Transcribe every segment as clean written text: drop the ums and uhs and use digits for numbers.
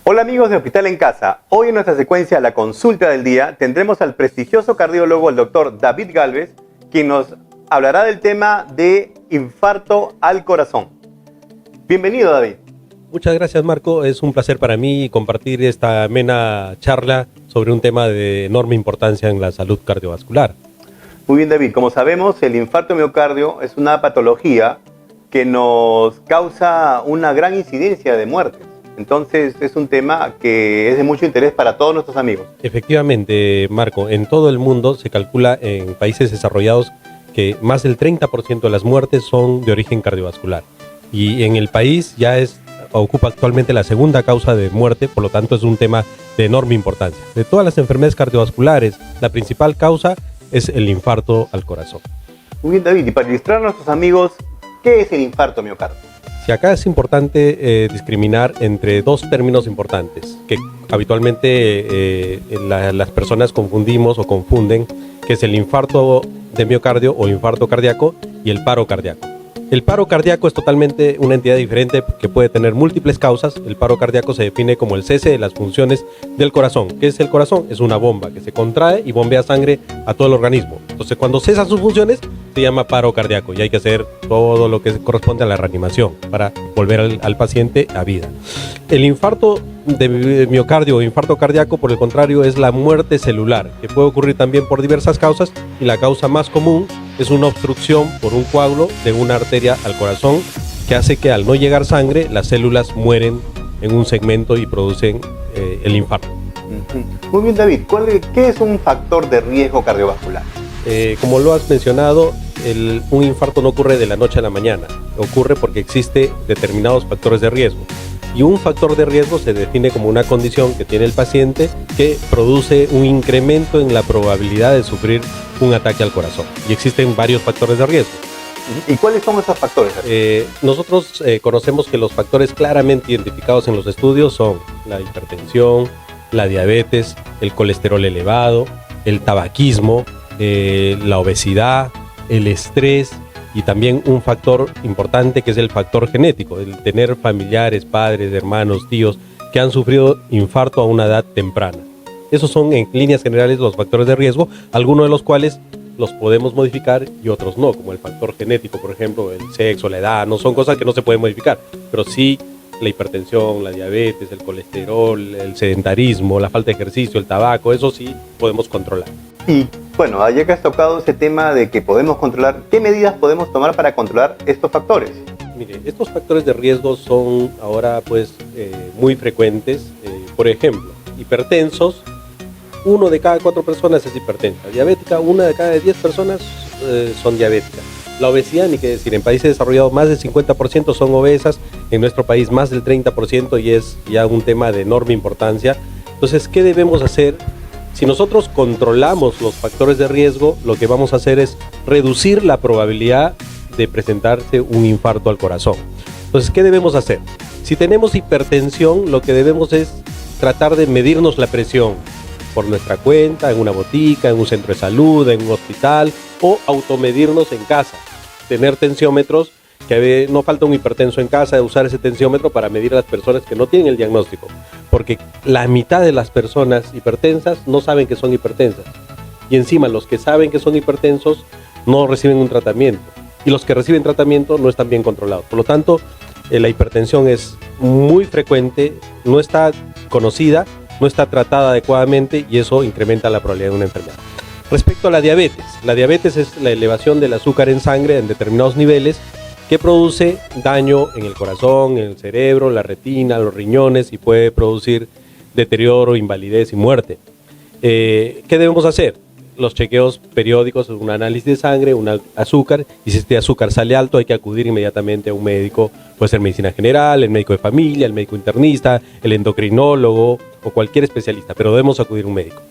Hola amigos de Hospital en Casa. Hoy en nuestra secuencia La Consulta del Día tendremos al prestigioso cardiólogo, el doctor David Gálvez, quien nos hablará del tema de infarto al corazón. Bienvenido, David. Muchas gracias, Marco. Es un placer para mí compartir esta amena charla sobre un tema de enorme importancia en la salud cardiovascular. Muy bien, David. Como sabemos, el infarto miocardio es una patología que nos causa una gran incidencia de muertes. Entonces es un tema que es de mucho interés para todos nuestros amigos. Efectivamente, Marco, en todo el mundo se calcula en países desarrollados que más del 30% de las muertes son de origen cardiovascular. Y en el país ocupa actualmente la segunda causa de muerte, por lo tanto es un tema de enorme importancia. De todas las enfermedades cardiovasculares, la principal causa es el infarto al corazón. Muy bien, David, y para ilustrar a nuestros amigos, ¿qué es el infarto miocardio? Si acá es importante discriminar entre dos términos importantes que habitualmente las personas confundimos o confunden, que es el infarto de miocardio o infarto cardíaco y el paro cardíaco. El paro cardíaco es totalmente una entidad diferente que puede tener múltiples causas. El paro cardíaco se define como el cese de las funciones del corazón. ¿Qué es el corazón? Es una bomba que se contrae y bombea sangre a todo el organismo. Entonces, cuando cesan sus funciones, se llama paro cardíaco y hay que hacer todo lo que corresponde a la reanimación para volver al paciente a vida. El infarto de miocardio o infarto cardíaco, por el contrario, es la muerte celular, que puede ocurrir también por diversas causas, y la causa más común es una obstrucción por un coágulo de una arteria al corazón, que hace que al no llegar sangre, las células mueren en un segmento y producen el infarto. Muy bien, David, ¿qué es un factor de riesgo cardiovascular? Como lo has mencionado, un infarto no ocurre de la noche a la mañana, ocurre porque existen determinados factores de riesgo. Y un factor de riesgo se define como una condición que tiene el paciente que produce un incremento en la probabilidad de sufrir un ataque al corazón. Y existen varios factores de riesgo. ¿Y cuáles son esos factores? Nosotros conocemos que los factores claramente identificados en los estudios son la hipertensión, la diabetes, el colesterol elevado, el tabaquismo, la obesidad, el estrés, y también un factor importante que es el factor genético, el tener familiares, padres, hermanos, tíos que han sufrido infarto a una edad temprana. Esos son en líneas generales los factores de riesgo, algunos de los cuales los podemos modificar y otros no, como el factor genético, por ejemplo, el sexo, la edad, no son cosas que no se pueden modificar, pero sí la hipertensión, la diabetes, el colesterol, el sedentarismo, la falta de ejercicio, el tabaco, eso sí podemos controlar. Y bueno, ya que has tocado ese tema de que podemos controlar, ¿qué medidas podemos tomar para controlar estos factores? Mire, estos factores de riesgo son ahora muy frecuentes. Por ejemplo, hipertensos, 1 de cada 4 personas es hipertensa. Diabética, 1 de cada 10 personas son diabéticas. La obesidad, ni qué decir, en países desarrollados más del 50% son obesas, en nuestro país más del 30% y es ya un tema de enorme importancia. Entonces, ¿qué debemos hacer? Si nosotros controlamos los factores de riesgo, lo que vamos a hacer es reducir la probabilidad de presentarse un infarto al corazón. Entonces, ¿qué debemos hacer? Si tenemos hipertensión, lo que debemos es tratar de medirnos la presión por nuestra cuenta, en una botica, en un centro de salud, en un hospital, o automedirnos en casa. Tener tensiómetros, que no falta un hipertenso en casa, de usar ese tensiómetro para medir a las personas que no tienen el diagnóstico. Porque la mitad de las personas hipertensas no saben que son hipertensas. Y encima los que saben que son hipertensos no reciben un tratamiento. Y los que reciben tratamiento no están bien controlados. Por lo tanto, la hipertensión es muy frecuente, no está conocida, no está tratada adecuadamente y eso incrementa la probabilidad de una enfermedad. Respecto a la diabetes es la elevación del azúcar en sangre en determinados niveles que produce daño en el corazón, en el cerebro, la retina, los riñones y puede producir deterioro, invalidez y muerte. ¿Qué debemos hacer? Los chequeos periódicos, un análisis de sangre, un azúcar, y si este azúcar sale alto hay que acudir inmediatamente a un médico, puede ser medicina general, el médico de familia, el médico internista, el endocrinólogo o cualquier especialista, pero debemos acudir a un médico.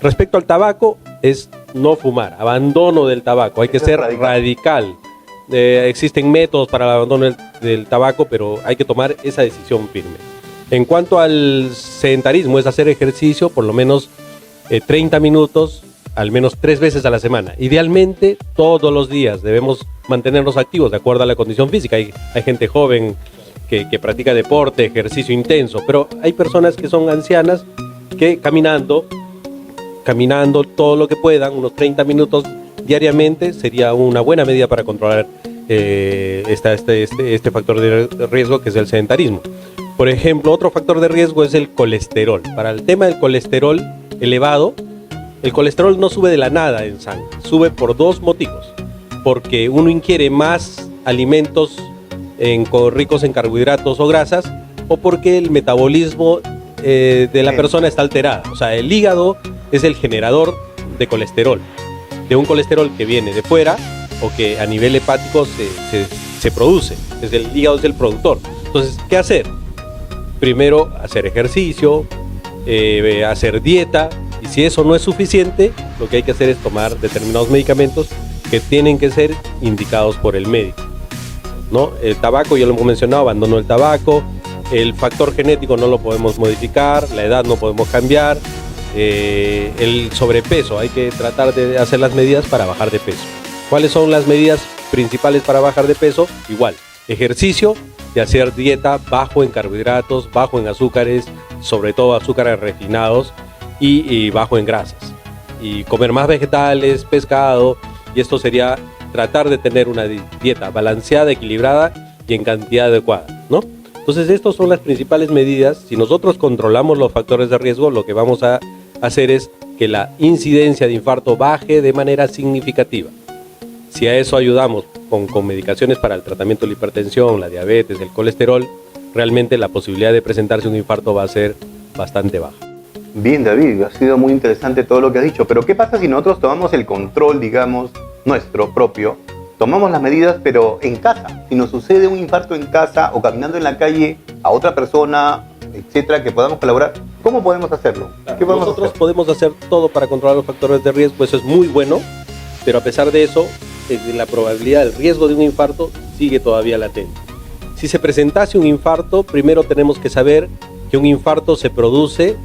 Respecto al tabaco, es no fumar, abandono del tabaco, hay que ser radical. Existen métodos para el abandono del tabaco, pero hay que tomar esa decisión firme. En cuanto al sedentarismo, es hacer ejercicio por lo menos 30 minutos, al menos 3 veces a la semana. Idealmente, todos los días debemos mantenernos activos de acuerdo a la condición física. Hay gente joven que practica deporte, ejercicio intenso, pero hay personas que son ancianas que caminando todo lo que puedan, unos 30 minutos diariamente, sería una buena medida para controlar este factor de riesgo que es el sedentarismo. Por ejemplo, otro factor de riesgo es el colesterol. Para el tema del colesterol elevado, el colesterol no sube de la nada en sangre, sube por dos motivos. Porque uno ingiere más alimentos ricos en carbohidratos o grasas, o porque el metabolismo de la persona está alterada. O sea, el hígado es el generador de colesterol, de un colesterol que viene de fuera o que a nivel hepático se produce. El hígado es el productor. Entonces, ¿qué hacer? Primero, hacer ejercicio, hacer dieta, y si eso no es suficiente, lo que hay que hacer es tomar determinados medicamentos que tienen que ser indicados por el médico, ¿no? El tabaco, ya lo hemos mencionado, abandono del tabaco, el factor genético no lo podemos modificar, la edad no podemos cambiar, el sobrepeso, hay que tratar de hacer las medidas para bajar de peso. ¿Cuáles son las medidas principales para bajar de peso? Igual, ejercicio y hacer dieta bajo en carbohidratos, bajo en azúcares, sobre todo azúcares refinados y bajo en grasas. Y comer más vegetales, pescado, y esto sería tratar de tener una dieta balanceada, equilibrada y en cantidad adecuada, ¿no? Entonces, estas son las principales medidas. Si nosotros controlamos los factores de riesgo, lo que vamos a hacer es que la incidencia de infarto baje de manera significativa. Si a eso ayudamos con medicaciones para el tratamiento de la hipertensión, la diabetes, el colesterol, realmente la posibilidad de presentarse un infarto va a ser bastante baja. Bien, David, ha sido muy interesante todo lo que has dicho, pero ¿qué pasa si nosotros tomamos el control, digamos, nuestro propio? Tomamos las medidas, pero en casa. Si nos sucede un infarto en casa o caminando en la calle a otra persona, etcétera, que podamos colaborar, ¿cómo podemos hacerlo? ¿Qué podemos Nosotros hacer? podemos hacer todo para controlar los factores de riesgo, eso es muy bueno, pero a pesar de eso, la probabilidad del riesgo de un infarto sigue todavía latente. Si se presentase un infarto, primero tenemos que saber que un infarto se produce,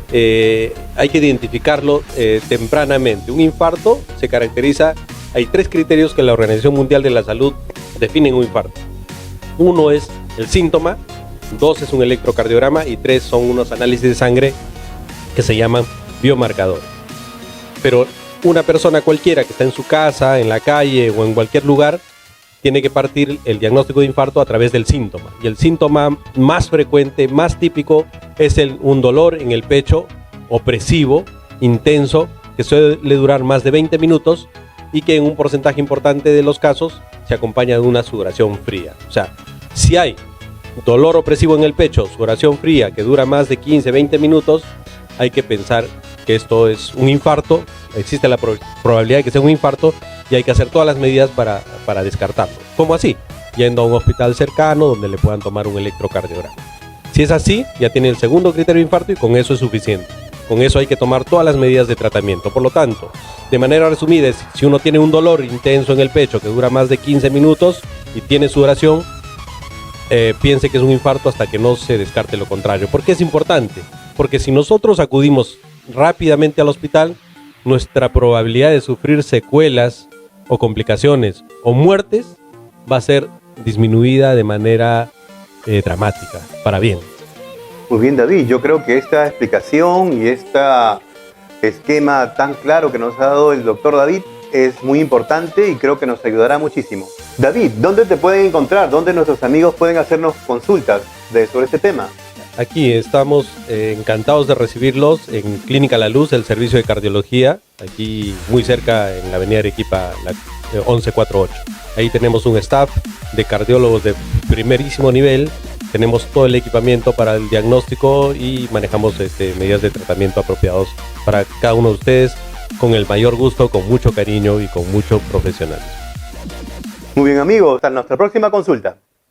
hay que identificarlo tempranamente. Un infarto se caracteriza, hay 3 criterios que la Organización Mundial de la Salud definen un infarto. 1 es el síntoma, 2 es un electrocardiograma y 3 son unos análisis de sangre que se llaman biomarcadores. Pero una persona cualquiera que está en su casa, en la calle o en cualquier lugar, tiene que partir el diagnóstico de infarto a través del síntoma. Y el síntoma más frecuente, más típico, es un dolor en el pecho opresivo, intenso, que suele durar más de 20 minutos y que en un porcentaje importante de los casos se acompaña de una sudoración fría. O sea, si hay dolor opresivo en el pecho, sudoración fría que dura más de 15, 20 minutos, hay que pensar que esto es un infarto, existe la probabilidad de que sea un infarto y hay que hacer todas las medidas para descartarlo. ¿Cómo así? Yendo a un hospital cercano donde le puedan tomar un electrocardiograma. Si es así, ya tiene el segundo criterio de infarto y con eso es suficiente. Con eso hay que tomar todas las medidas de tratamiento. Por lo tanto, de manera resumida, si uno tiene un dolor intenso en el pecho que dura más de 15 minutos y tiene sudoración, piense que es un infarto hasta que no se descarte lo contrario. ¿Por qué es importante? Porque si nosotros acudimos rápidamente al hospital, nuestra probabilidad de sufrir secuelas o complicaciones o muertes va a ser disminuida de manera dramática, para bien. Muy bien, David, yo creo que esta explicación y este esquema tan claro que nos ha dado el doctor David es muy importante y creo que nos ayudará muchísimo. David, ¿dónde te pueden encontrar? ¿Dónde nuestros amigos pueden hacernos consultas sobre este tema? Aquí estamos encantados de recibirlos en Clínica La Luz, el servicio de cardiología, aquí muy cerca en la avenida Arequipa, la 1148. Ahí tenemos un staff de cardiólogos de primerísimo nivel, tenemos todo el equipamiento para el diagnóstico y manejamos medidas de tratamiento apropiados para cada uno de ustedes con el mayor gusto, con mucho cariño y con mucho profesionalismo. Muy bien, amigos, hasta nuestra próxima consulta.